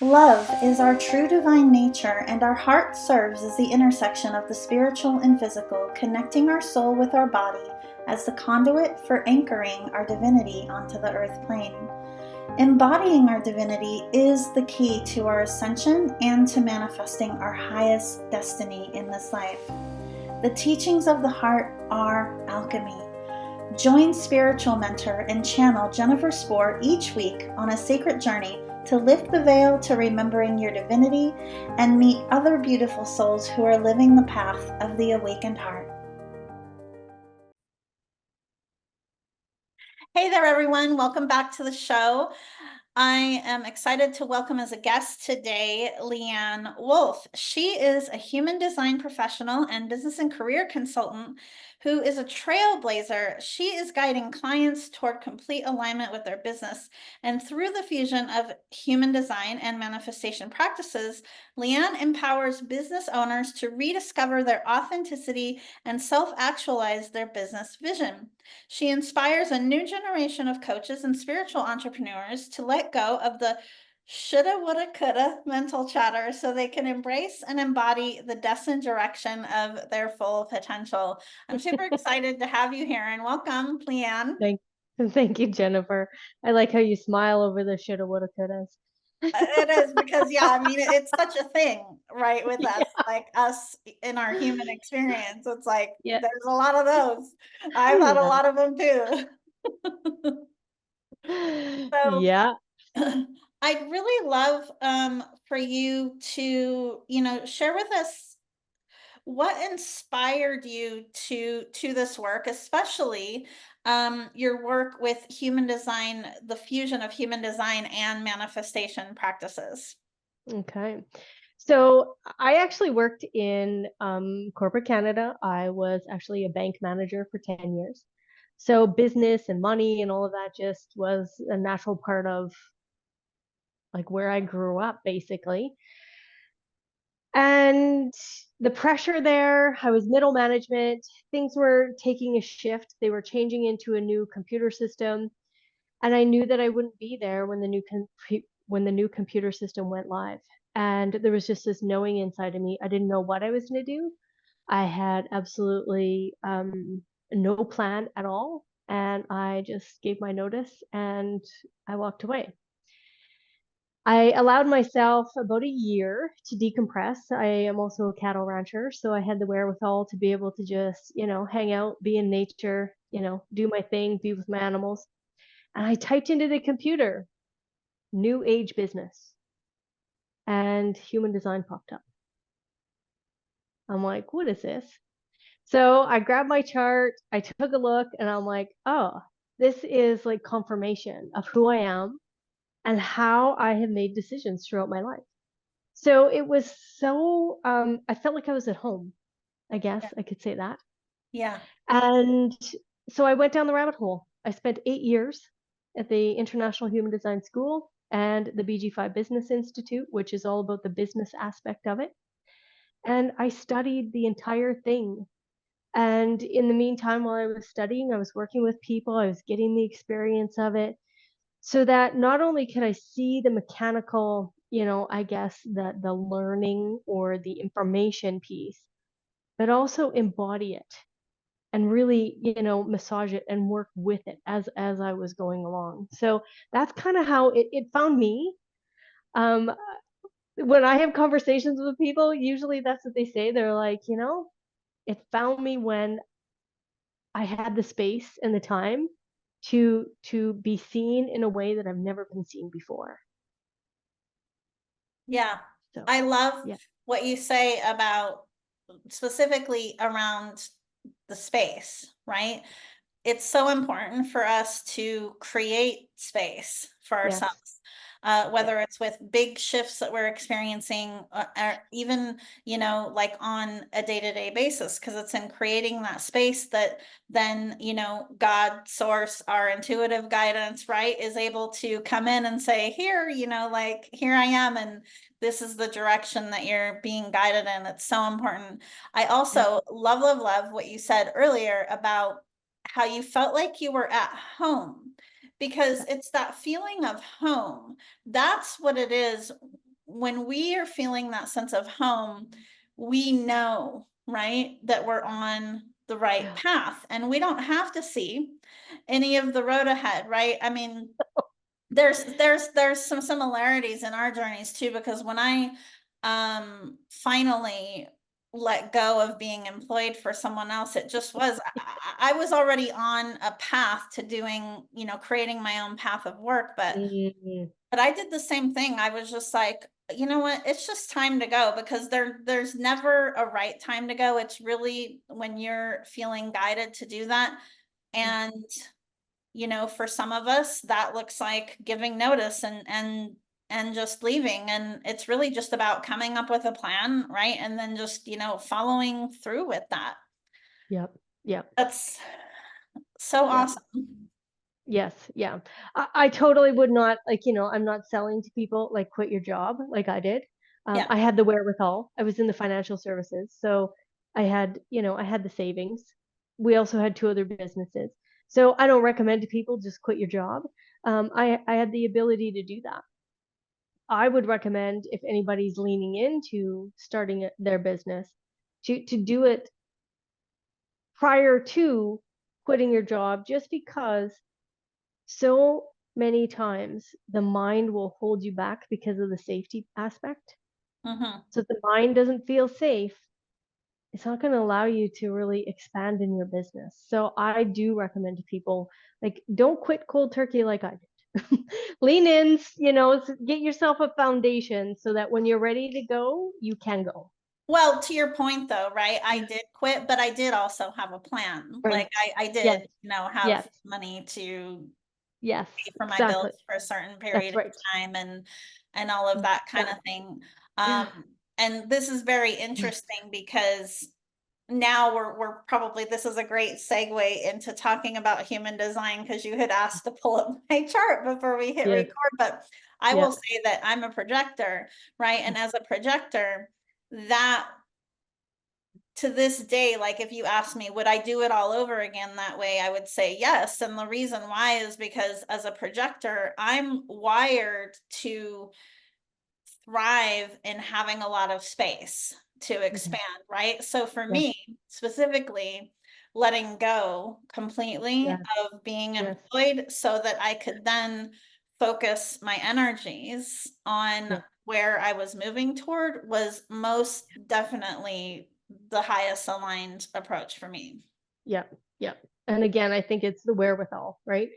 Love is our true divine nature, and our heart serves as the intersection of the spiritual and physical, connecting our soul with our body as the conduit for anchoring our divinity onto the earth plane. Embodying our divinity is the key to our ascension and to manifesting our highest destiny in this life. The teachings of the heart are alchemy. Join spiritual mentor and channel Jennifer Spohr each week on a sacred journey to lift the veil to remembering your divinity and meet other beautiful souls who are living the path of the awakened heart. Hey there, everyone. Welcome back to the show. I am excited to welcome as a guest today, Leann Wolff. She is a human design professional and business and career consultant who is a trailblazer. She is guiding clients toward complete alignment with their business. And through the fusion of human design and manifestation practices, Leann empowers business owners to rediscover their authenticity and self-actualize their business vision. She inspires a new generation of coaches and spiritual entrepreneurs to let go of the shoulda, woulda, coulda mental chatter so they can embrace and embody the destined direction of their full potential. I'm super excited to have you here, and welcome, Leann. Thank, thank you, Jennifer. I like how you smile over the shoulda, woulda, couldas. It is because, yeah, I mean, it's such a thing, right, with us, Yeah, like us in our human experience. It's like yeah, there's a lot of those. I've had a yeah, lot of them too. So yeah. I'd really love for you to, share with us what inspired you to this work, especially your work with human design, the fusion of human design and manifestation practices. Okay. So I actually worked in corporate Canada. I was actually a bank manager for 10 years. So business and money and all of that just was a natural part of like where I grew up, basically. And the pressure there, I was middle management, things were taking a shift. They were changing into a new computer system, and I knew that I wouldn't be there when the new computer system went live. And there was just this knowing inside of me. I didn't know what I was going to do. I had absolutely no plan at all, and I just gave my notice and I walked away. I allowed myself about a year to decompress. I am also a cattle rancher, so I had the wherewithal to be able to just, hang out, be in nature, do my thing, be with my animals. And I typed into the computer, new age business, and human design popped up. I'm like, what is this? So I grabbed my chart, I took a look, and I'm like, oh, this is like confirmation of who I am and how I have made decisions throughout my life. So it was I felt like I was at home, I guess Yeah. I could say that. Yeah. And so I went down the rabbit hole. I spent 8 years at the International Human Design School and the BG5 Business Institute, which is all about the business aspect of it. And I studied the entire thing. And in the meantime, while I was studying, I was working with people, I was getting the experience of it so that not only could I see the mechanical, I guess the learning or the information piece, but also embody it and really, massage it and work with it as I was going along. So that's kind of how it found me. Um, when I have conversations with people, usually that's what they say. They're like, it found me when I had the space and the time to be seen in a way that I've never been seen before. Yeah. So I love yeah, what you say about specifically around the space, right? It's so important for us to create space for yes, ourselves, yeah, whether it's with big shifts that we're experiencing, or even, like on a day-to-day basis, because it's in creating that space that then, God, source, our intuitive guidance, right, is able to come in and say, here, like, here I am, and this is the direction that you're being guided in. It's so important. I yeah, also love, love, love what you said earlier about how you felt like you were at home, because yeah, it's that feeling of home. That's what it is when we are feeling that sense of home, we know, right, that we're on the right Yeah. path, and we don't have to see any of the road ahead, right? I mean, there's some similarities in our journeys too, because when I finally let go of being employed for someone else, it just was I was already on a path to doing, creating my own path of work, Mhm. but I did the same thing. I was just like, you know what? It's just time to go, because there's never a right time to go. It's really when you're feeling guided to do that. Yeah. And for some of us, that looks like giving notice and just leaving. And it's really just about coming up with a plan, right? And then just, following through with that. Yep. Yep. That's so Yep. awesome. Yes, yeah. I totally would not, like, I'm not selling to people like quit your job like I did. Yeah. I had the wherewithal. I was in the financial services, so I had the savings. We also had two other businesses. So I don't recommend to people just quit your job. I had the ability to do that. I would recommend if anybody's leaning into starting their business to do it prior to quitting your job, just because so many times the mind will hold you back because of the safety aspect. Hmm. So if the mind doesn't feel safe, it's not going to allow you to really expand in your business. So I do recommend to people, like, don't quit cold turkey like I did. Lean in, get yourself a foundation so that when you're ready to go, you can go. Well, to your point though, right? I did quit, but I did also have a plan. Right. Like I Yes. did, have Yes. money to Yes. pay for my bills Exactly. for a certain That's period of right. time and all of that kind of Exactly. thing. Um, and this is very interesting because now we're probably, this is a great segue into talking about human design, because you had asked to pull up my chart before we hit Yes. record. But I will Yeah. say that I'm a projector, right? And as a projector, that to this day, like if you ask me, would I do it all over again that way? I would say yes. And the reason why is because as a projector, I'm wired to thrive in having a lot of space to Okay. expand, right? So for Yes. me, specifically, letting go completely Yes. of being Yes. employed so that I could then focus my energies on Yes. where I was moving toward was most definitely the highest aligned approach for me. Yep, yep. And again, I think it's the wherewithal, right?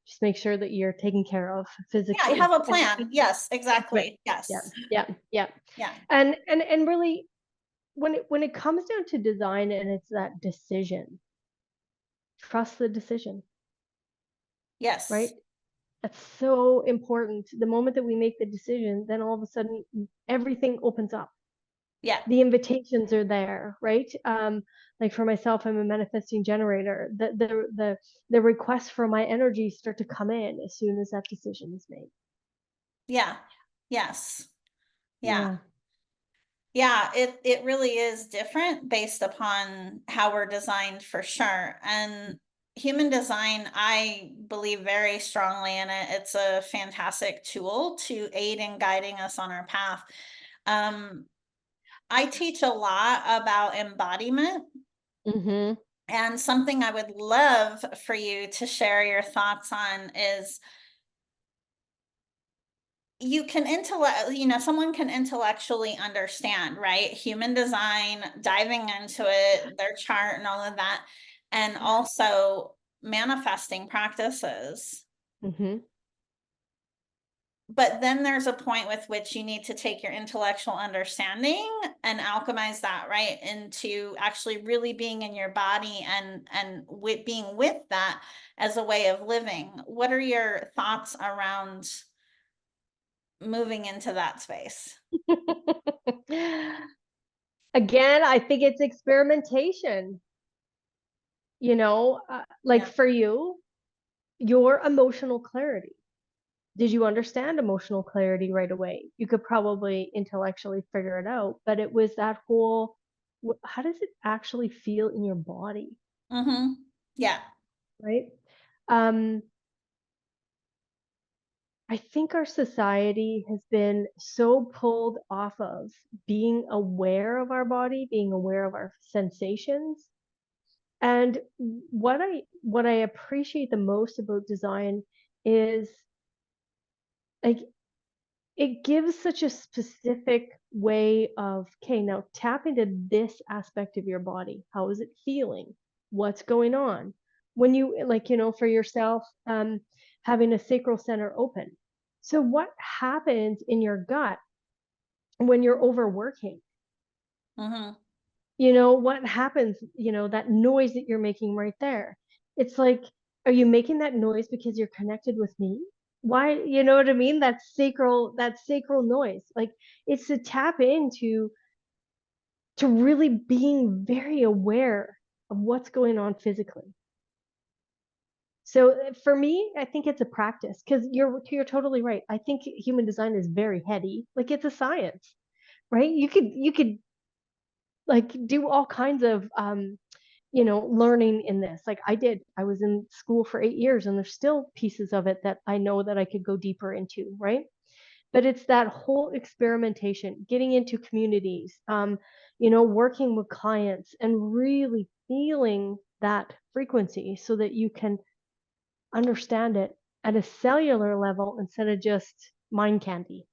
Just make sure that you're taken care of Yeah, I have physically a and plan. Yes, that's right. exactly. Yeah, Yes. yeah, yeah. Yeah. And really, when it comes down to design and it's that decision, trust the decision, right? Yes. That's so important. The moment that we make the decision, then all of a sudden everything opens up. Yeah. The invitations are there, right? Like for myself, I'm a manifesting generator. The requests for my energy start to come in as soon as that decision is made. Yeah. Yes. Yeah. Yeah. Yeah, it really is different based upon how we're designed for sure. And human design, I believe very strongly in it. It's a fantastic tool to aid in guiding us on our path. Um, I teach a lot about embodiment, Mm-hmm. and something I would love for you to share your thoughts on is you can someone can intellectually understand, right? Human design, diving into it, their chart and all of that, and also manifesting practices. Mm-hmm. But then there's a point with which you need to take your intellectual understanding and alchemize that, right, into actually really being in your body and with being with that as a way of living. What are your thoughts around moving into that space? Again, I think it's experimentation. Like Yeah. for you, your emotional clarity. Did you understand emotional clarity right away? You could probably intellectually figure it out, but it was that whole, how does it actually feel in your body, Mm-hmm. Yeah. right? Um, I think our society has been so pulled off of being aware of our body, being aware of our sensations. And what I appreciate the most about design is like it gives such a specific way of, okay, now tap into this aspect of your body. How is it feeling? What's going on? When you, like, for yourself, having a sacral center open. So what happens in your gut when you're overworking? Mm-hmm. What happens, that noise that you're making right there. It's like, are you making that noise because you're connected with me? Why, you know what I mean? That sacral noise. Like, it's to tap into to really being very aware of what's going on physically. So for me, I think it's a practice because you're totally right. I think human design is very heady. Like, it's a science, right? You could like do all kinds of learning in this. Like, I was in school for 8 years, and there's still pieces of it that I know that I could go deeper into, right? But it's that whole experimentation, getting into communities, working with clients and really feeling that frequency so that you can understand it at a cellular level instead of just mind candy.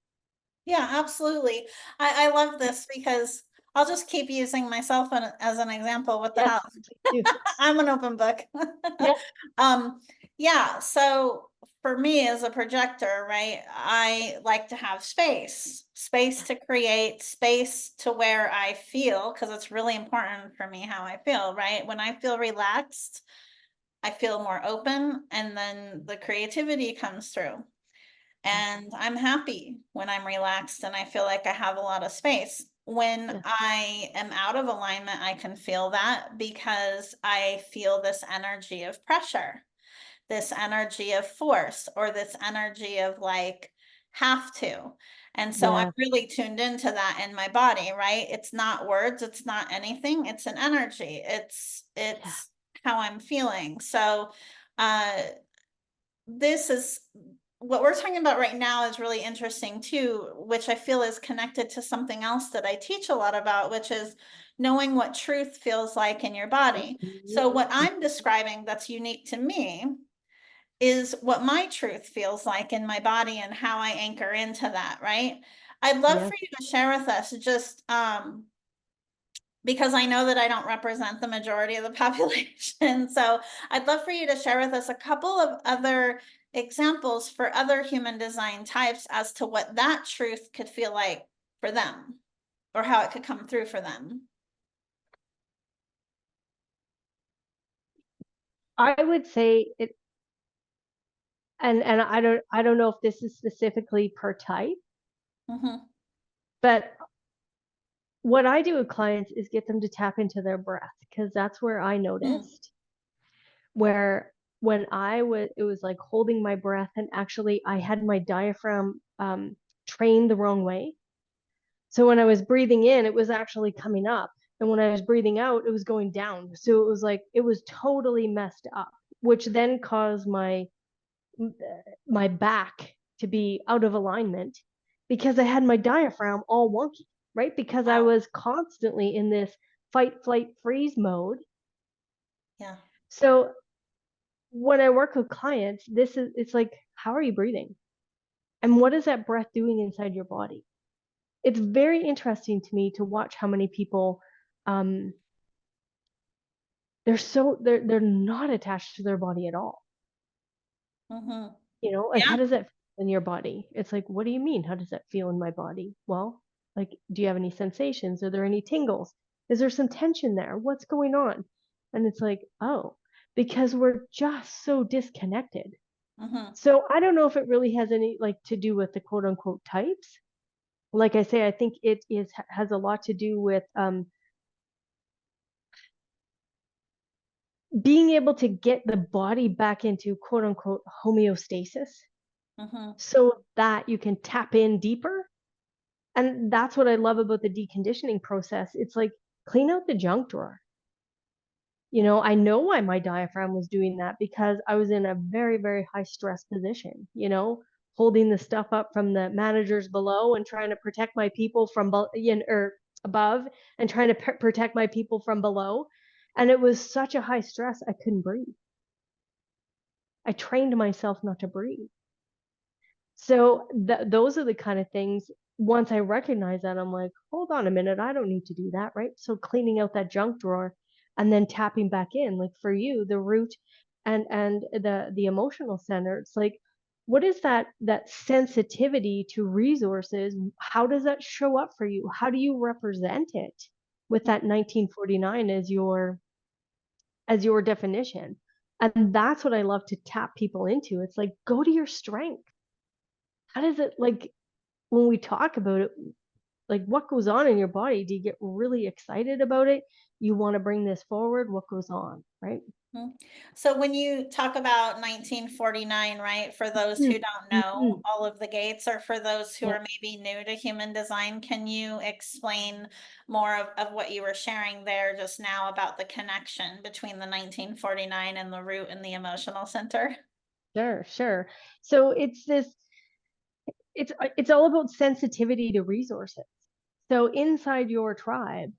Yeah, absolutely. I love this because I'll just keep using myself as an example with the Yes, house. please do. I'm an open book. Yeah, Um, yeah, so for me as a projector, right, I like to have space to create, space to where I feel, because it's really important for me how I feel, right? When I feel relaxed, I feel more open, and then the creativity comes through. yeah, And I'm happy when I'm relaxed and I feel like I have a lot of space. When yeah, I am out of alignment, I can feel that because I feel this energy of pressure, this energy of force, or this energy of like have to. And so I'm yeah, really tuned into that in my body, right? It's not words, it's not anything, it's an energy. yeah, It's how I'm feeling. So uh this is what we're talking about right now is really interesting too, which I feel is connected to something else that I teach a lot about, which is knowing what truth feels like in your body. So what mhm, I'm describing that's unique to me is what my truth feels like in my body and how I anchor into that, right? I'd love yeah. for you to share with us just because I know that I don't represent the majority of the population. So I'd love for you to share with us a couple of other examples for other human design types as to what that truth could feel like for them or how it could come through for them. I would say it, and I don't know if this is specifically per type, Mm-hmm. but what I do with clients is get them to tap into their breath because that's where I Mm. noticed where when it was like holding my breath, and actually I had my diaphragm trained the wrong way. So when I was breathing in, it was actually coming up. And when I was breathing out, it was going down. So it was like, it was totally messed up, which then caused my back to be out of alignment because I had my diaphragm all wonky, right? Because I Wow. was constantly in this fight, flight, freeze mode. Yeah. So when I work with clients, it's like, how are you breathing? And what is that breath doing inside your body? It's very interesting to me to watch how many people um they're not attached to their body at all. Mm-hmm. Like, how Yeah. does that feel in your body? It's like, what do you mean? How does that feel in my body? Well, like, do you have any sensations? Are there any tingles? Is there some tension there? What's going on? And it's like, oh, because we're just so disconnected. Mm-hmm. So I don't know if it really has any like to do with the quote unquote types. Like I say, I think it is has a lot to do with being able to get the body back into quote unquote homeostasis Mm-hmm. so that you can tap in deeper. And that's what I love about the deconditioning process. It's like clean out the junk drawer. I know why my diaphragm was doing that because I was in a very, very high stress position. holding the stuff up from the managers below and trying to protect my people from or above, and trying to protect my people from below. And it was such a high stress, I couldn't breathe. I trained myself not to breathe. So those are the kind of things, once I recognize that, I'm like, hold on a minute, I don't need to do that, right? So cleaning out that junk drawer and then tapping back in, like for you, the root and the emotional center, it's like, what is that sensitivity to resources? How does that show up for you? How do you represent it with that 1949 as your definition? And that's what I love to tap people into. It's like, go to your strength. How does it, like, when we talk about it, like, what goes on in your body? Do you get really excited about it? You want to bring this forward? What goes on, right? Mhm. So when you talk about 1949, right, for those who don't know Mm-hmm. all of the gates, or for those who Yeah, are maybe new to human design, can you explain more of what you were sharing there just now about the connection between the 1949 and the root and the emotional center? sure, sure. So it's all about sensitivity to resources. So inside your tribe,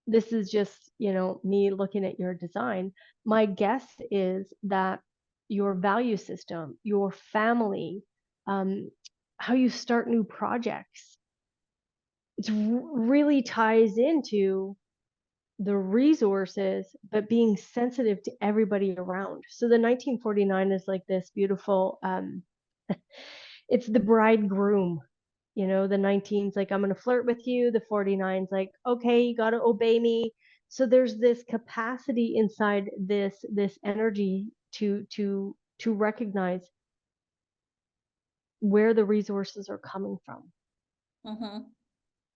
this is just, me looking at your design. My guess is that your value system, your family, how you start new projects, it really ties into the resources, but being sensitive to everybody around. So the 1949 is like this beautiful, it's the bridegroom. The 19's like, I'm going to flirt with you. The 49's like, okay, you got to obey me. So there's this capacity inside this energy to recognize where the resources are coming from, Mm-hmm.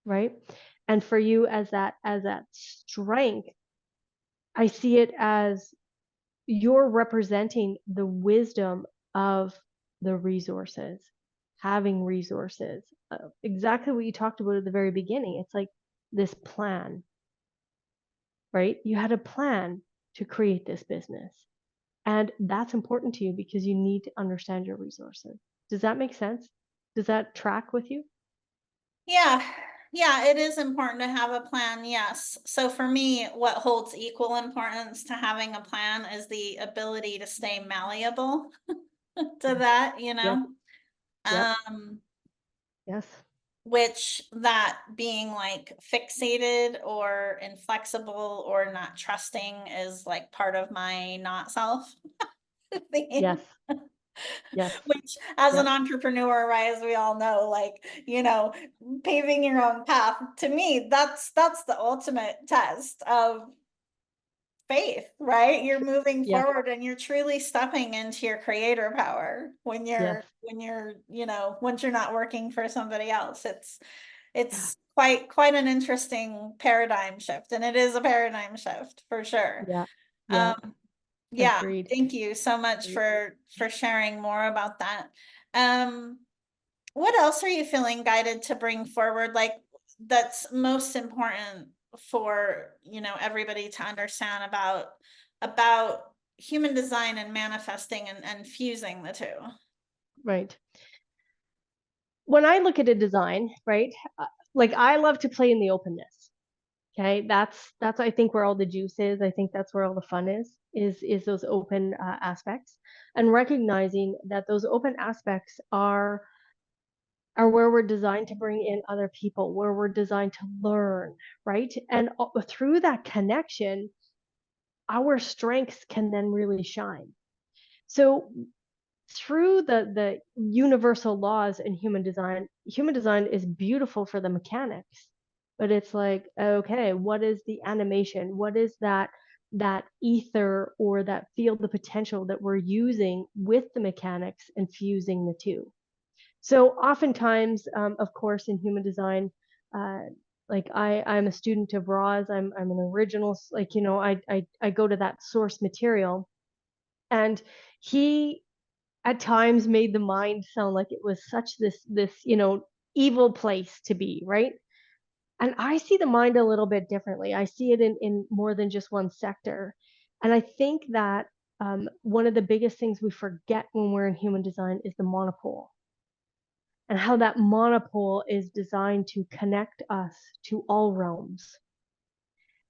right? And for you, as that strength, I see it as you're representing the wisdom of the resources, having resources. Exactly what you talked about at the very beginning. It's like this plan, right? You had a plan to create this business. And that's important to you because you need to understand your resources. Does that make sense? Does that track with you? Yeah. Yeah, it is important to have a plan. Yes. So for me, what holds equal importance to having a plan is the ability to stay malleable to that, Yep. Yep. um, Yes. which that being like fixated or inflexible or not trusting is like part of my not self Yes. thing. Yes. Which, as an Yep. entrepreneur, right, as we all know, like, paving your own path, to me, that's the ultimate test of faith, right? You're moving Yes. forward and you're truly stepping into your creator power when Yes. once you're not working for somebody else. It's Yeah. it's quite an interesting paradigm shift, and it is a paradigm shift for sure. Yeah. Um, Yeah. yeah, Agreed. thank you so much Agreed. for sharing more about that. Um, what else are you feeling guided to bring forward, like that's most important for, everybody to understand about human design and manifesting and fusing the two? Right. When I look at a design, right, like I love to play in the openness. Okay, that's I think where all the juice is. I think that's where all the fun is those open aspects, and recognizing that those open aspects are where we're designed to bring in other people, where we're designed to learn, right? And through that connection, our strengths can then really shine. So through the universal laws in human design is beautiful for the mechanics, but it's like, okay, what is the animation? What is that ether or that field, the potential that we're using with the mechanics and fusing the two? So oftentimes, of course, in human design, uh, like I'm a student of Ra's. I'm an original. Like, I go to that source material, and he at times made the mind sound like it was such this evil place to be, right? And I see the mind a little bit differently. I see it in more than just one sector. And I think that one of the biggest things we forget when we're in human design is the monopole, and how that monopole is designed to connect us to all realms.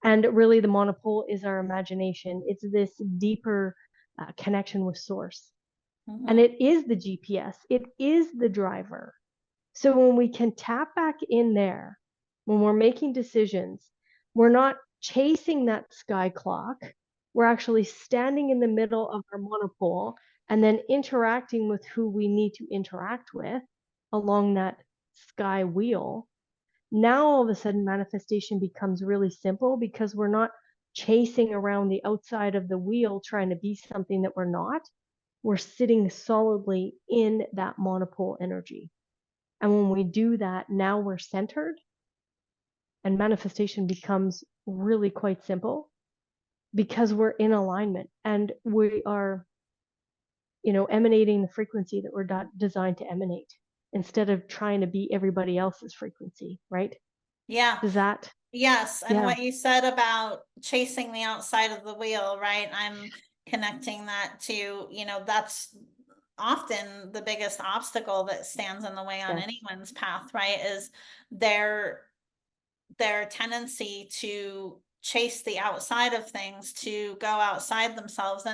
And really, the monopole is our imagination. It's this deeper connection with source. And it is the GPS, it is the driver. So when we can tap back in there, when we're making decisions, we're not chasing that sky clock. We're actually standing in the middle of our monopole and then interacting with who we need to interact with along that sky wheel. Now all of a sudden manifestation becomes really simple because we're not chasing around the outside of the wheel trying to be something that we're not. We're sitting solidly in that monopole energy. And when we do that, now we're centered, and manifestation becomes really quite simple because we're in alignment and we are, emanating the frequency that we're designed to emanate instead of trying to be everybody else's frequency, right? Yeah. Does that? Yes. And Yeah. what you said about chasing the outside of the wheel, right? I'm connecting that to, that's often the biggest obstacle that stands in the way on Yes. anyone's path, right? Is their tendency to chase the outside of things, to go outside themselves,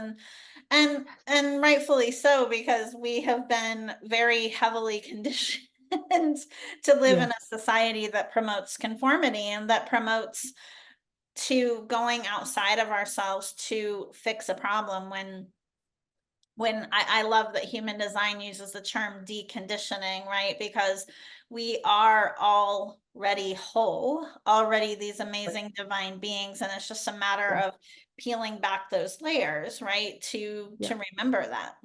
and rightfully so, because we have been very heavily conditioned to live in Yes. a society that promotes conformity and that promotes to going outside of ourselves to fix a problem, when I love that human design uses the term deconditioning, right? Because we are already whole, already these Right. amazing divine beings, and it's just a matter Yeah. of peeling back those layers, right? To Yeah. remember that.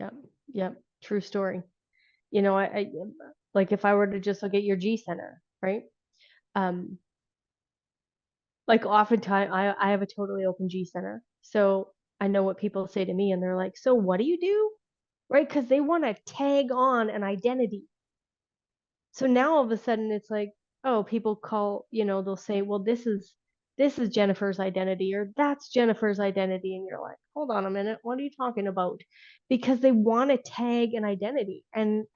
Yep. Yep. True story. I like if I were to just look at your G center, right? Um, like oftentimes I have a totally open G center. So I know what people say to me and they're like, so what do you do? Right? Because they want to tag on an identity. So now all of a sudden it's like, oh, people call, they'll say, well, this is Jennifer's identity or that's Jennifer's identity. And you're like, hold on a minute, what are you talking about? Because they want to tag an identity, and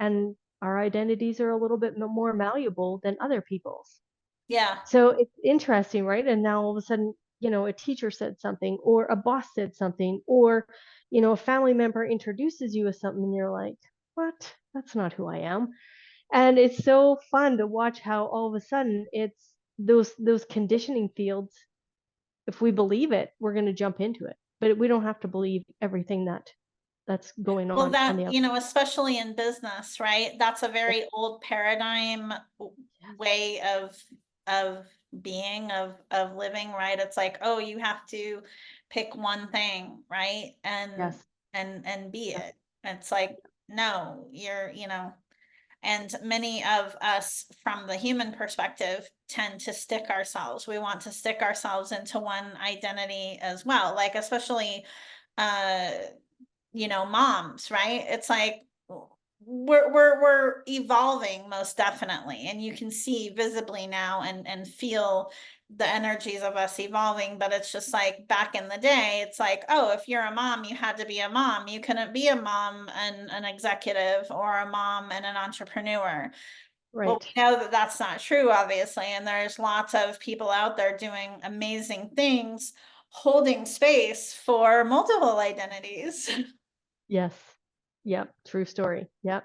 our identities are a little bit more malleable than other people's. Yeah. So it's interesting, right? And now all of a sudden, a teacher said something, or a boss said something, or, a family member introduces you as something, and you're like, what? That's not who I am. And it's so fun to watch how all of a sudden it's those conditioning fields. If we believe it, we're going to jump into it. But we don't have to believe everything that's going Well, on the that, outside. especially in business, right? That's a Yeah. very old paradigm way of being, of living, right? It's like, oh, you have to pick one thing, right? And Yes. and be Yeah. it. It's like, no, and many of us from the human perspective tend to stick ourselves. We want to stick ourselves into one identity as well. Like especially uh moms, right? It's like we're evolving most definitely, and you can see visibly now and feel the energies of us evolving. But it's just like back in the day, it's like, oh, if you're a mom, you had to be a mom. You couldn't be a mom and an executive, or a mom and an entrepreneur. Well, Right. we know that that's not true, obviously, and there's lots of people out there doing amazing things, holding space for multiple identities. Yes. Yep. True story. Yep.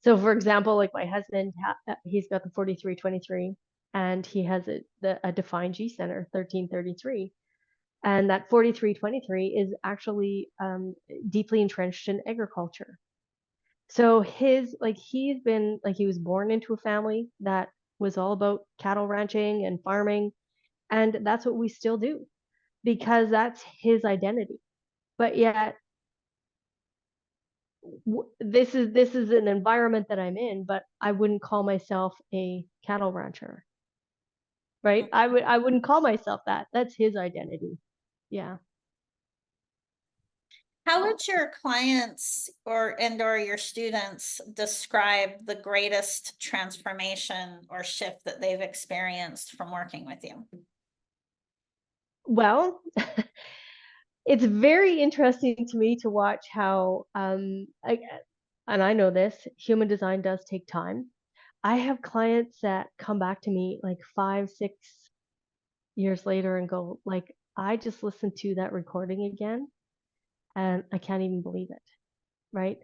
So for example, like my husband, he's got the 4323 and he has a defined G center, 1333. And that 4323 is actually deeply entrenched in agriculture. So he was born into a family that was all about cattle ranching and farming. And that's what we still do because that's his identity. But yet this is an environment that I'm in, but I wouldn't call myself a cattle rancher, right? I wouldn't call myself that. That's his identity. Yeah. How would your clients or your students describe the greatest transformation or shift that they've experienced from working with you? Well, it's very interesting to me to watch how and I know this, human design does take time. I have clients that come back to me like 5, 6 years later and go like, I just listened to that recording again and I can't even believe it, right?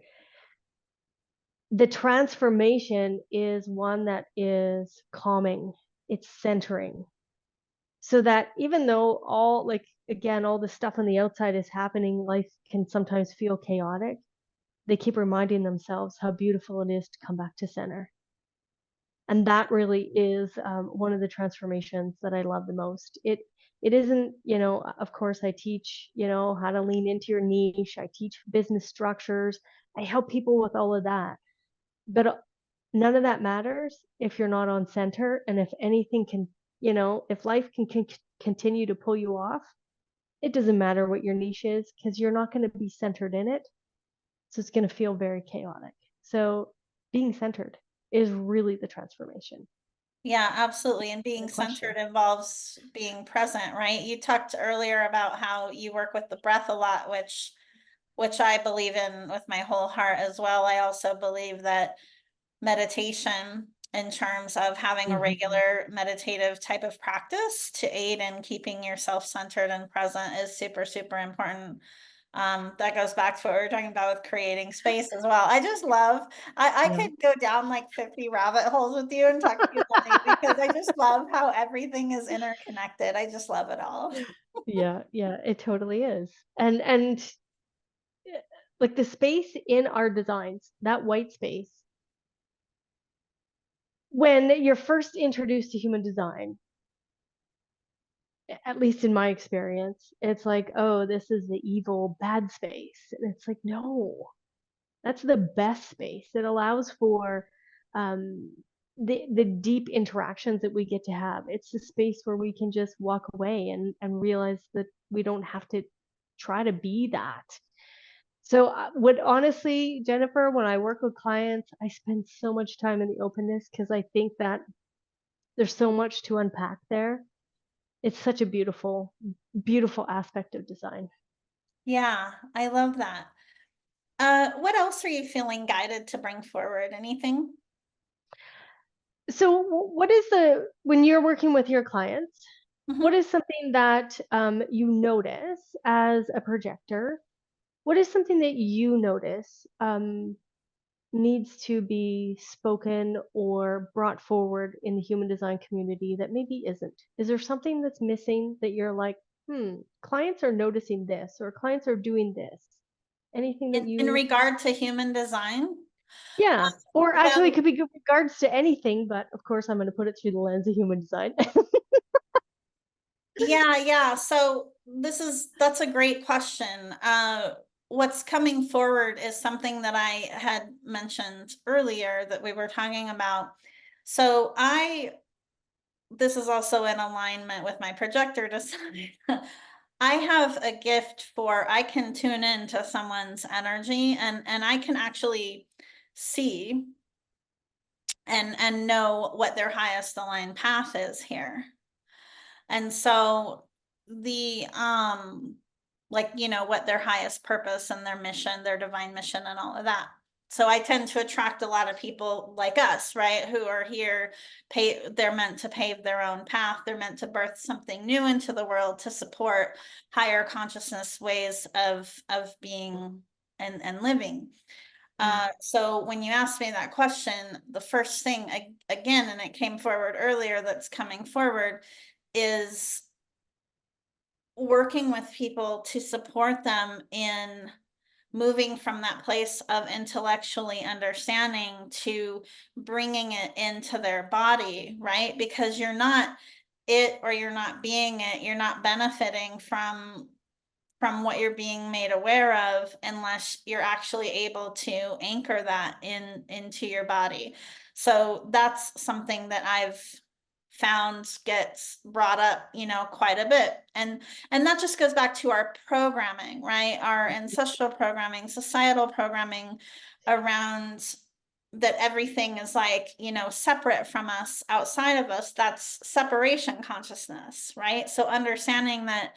The transformation is one that is calming, it's centering. So that even though all, like, again, all the stuff on the outside is happening, life can sometimes feel chaotic. They keep reminding themselves how beautiful it is to come back to center. And that really is one of the transformations that I love the most. It isn't, of course, I teach, how to lean into your niche. I teach business structures. I help people with all of that. But none of that matters if you're not on center. And if anything can, if life can continue to pull you off, it doesn't matter what your niche is because you're not going to be centered in it. So it's going to feel very chaotic. So being centered is really the transformation. Yeah, absolutely. And being Good question. centered involves being present, right? You talked earlier about how you work with the breath a lot, which I believe in with my whole heart as well. I also believe that meditation in terms of having a Mm-hmm. regular meditative type of practice to aid in keeping yourself centered and present is super, super important. That goes back to what we were talking about with creating space as well. I just love, I Yeah. could go down like 50 rabbit holes with you and talk to you all day because I just love how everything is interconnected. I just love it all. Yeah, yeah, it totally is. And like the space in our designs, that white space, when you're first introduced to human design, at least in my experience, it's like, oh, this is the evil bad space. And it's like, no, that's the best space. It allows for um, the deep interactions that we get to have. It's the space where we can just walk away and realize that we don't have to try to be that. So, what honestly, Jennifer, when I work with clients, I spend so much time in the openness because I think that there's so much to unpack there. It's such a beautiful, beautiful aspect of design. Yeah, I love that. What else are you feeling guided to bring forward? Anything? So, what is when you're working with your clients, what Mhm. is something that you notice as a projector? What is something that you notice needs to be spoken or brought forward in the human design community that maybe isn't? Is there something that's missing that you're like, clients are noticing this or clients are doing this? Anything that In you, regard to human design? yeah, or actually it Well, could be good regards to anything, but of course I'm going to put it through the lens of human design. yeah, yeah. So that's a great question. What's coming forward is something that I had mentioned earlier that we were talking about. So this is also in alignment with my projector design. I have a gift for I can tune into someone's energy and I can actually see and know what their highest aligned path is here. And so the like what their highest purpose and their mission, their divine mission and all of that. So I tend to attract a lot of people like us, right, who are here they're meant to pave their own path. They're meant to birth something new into the world to support higher consciousness ways of being and living. So when you asked me that question, the first thing again, and it came forward earlier that's coming forward, is working with people to support them in moving from that place of intellectually understanding to bringing it into their body, right? Because you're not it or you're not being it, you're not benefiting from what you're being made aware of unless you're actually able to anchor that into your body. So that's something that I've found gets brought up, quite a bit. And that just goes back to our programming, right? Our ancestral programming, societal programming around that everything is like, separate from us, outside of us. That's separation consciousness, right? So understanding that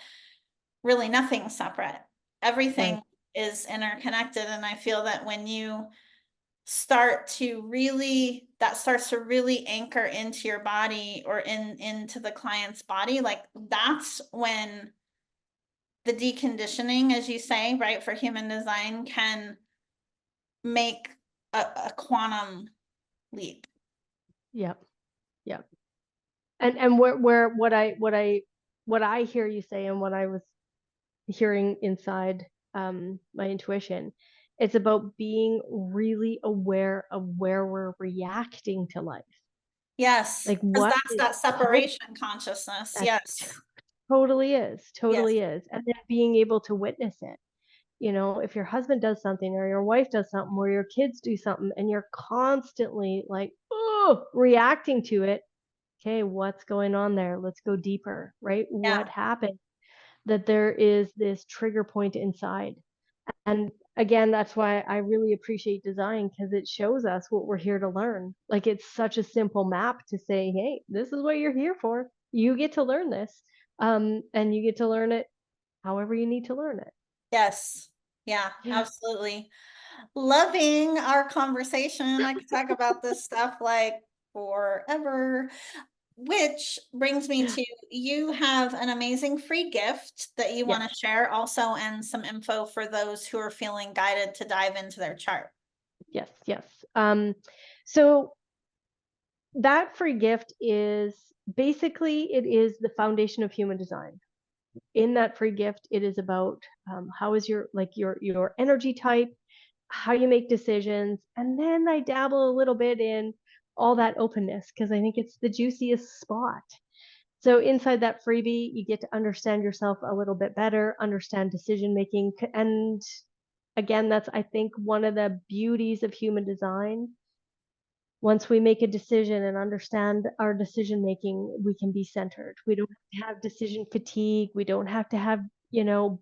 really nothing's separate. Everything Right. is interconnected. And I feel that when you start to really, that starts to really anchor into your body or into the client's body, like that's when the deconditioning, as you say, right, for human design can make a quantum leap. Yep. Yep. And where what I hear you say and what I was hearing inside my intuition, it's about being really aware of where we're reacting to life. Yes, Like because what that's is that separation consciousness. that Yes. totally Yes. is. And then being able to witness it. You know, if your husband does something or your wife does something or your kids do something and you're constantly like, oh, reacting to it, okay, what's going on there? Let's go deeper, right? Yeah. What happened? That there is this trigger point inside. And again, that's why I really appreciate design, because it shows us what we're here to learn. Like it's such a simple map to say, hey, this is what you're here for. You get to learn this. And you get to learn it however you need to learn it. Yes. Yeah, absolutely. Loving our conversation. I could talk about this stuff like forever. Which brings me to, you have an amazing free gift that you want Yes, to share also, and some info for those who are feeling guided to dive into their chart. yes. So that free gift is basically it is the foundation of human design. In that free gift, it is about how is your like your energy type, how you make decisions, and then I dabble a little bit in all that openness because I think it's the juiciest spot. So inside that freebie, you get to understand yourself a little bit better, understand decision making, and again, that's I think one of the beauties of human design. Once we make a decision and understand our decision making, we can be centered. We don't have to have decision fatigue. We don't have to have,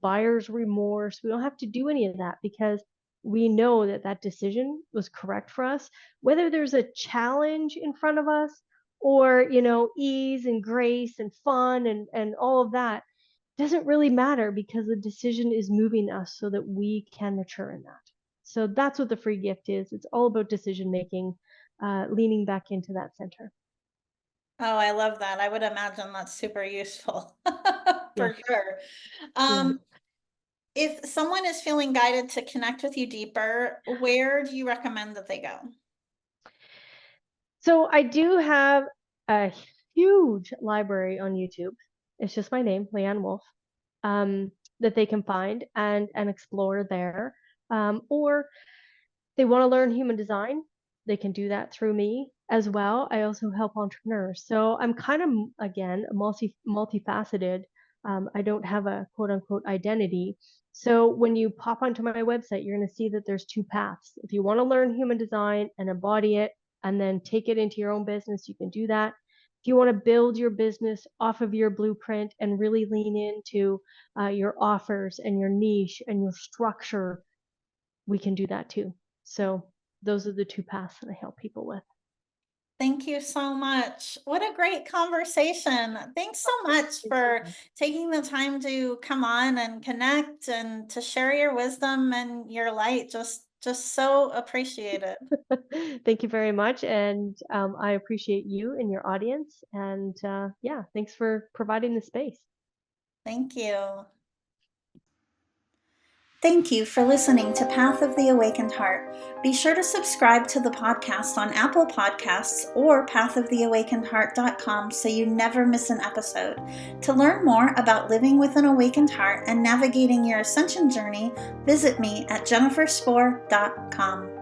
buyer's remorse. We don't have to do any of that because we know that that decision was correct for us. Whether there's a challenge in front of us or, ease and grace and fun and all of that doesn't really matter because the decision is moving us so that we can mature in that. So that's what the free gift is. It's all about decision making, leaning back into that center. Oh, I love that. I would imagine that's super useful Yeah, for sure. yeah. Um, if someone is feeling guided to connect with you deeper, where do you recommend that they go? So I do have a huge library on YouTube. It's just my name, Leann Wolff, that they can find and explore there. Or they want to learn human design, they can do that through me as well. I also help entrepreneurs. So I'm kind of, again, multifaceted. I don't have a quote unquote identity. So when you pop onto my website, you're going to see that there's two paths. If you want to learn human design and embody it and then take it into your own business, you can do that. If you want to build your business off of your blueprint and really lean into your offers and your niche and your structure, we can do that too. So those are the two paths that I help people with. Thank you so much. What a great conversation. Thanks so much Thank for you. taking the time to come on and connect and to share your wisdom and your light. Just so appreciated. Thank you very much. And I appreciate you and your audience. And yeah, thanks for providing the space. Thank you. Thank you for listening to Path of the Awakened Heart. Be sure to subscribe to the podcast on Apple Podcasts or pathoftheawakenedheart.com so you never miss an episode. To learn more about living with an awakened heart and navigating your ascension journey, visit me at jenniferspore.com.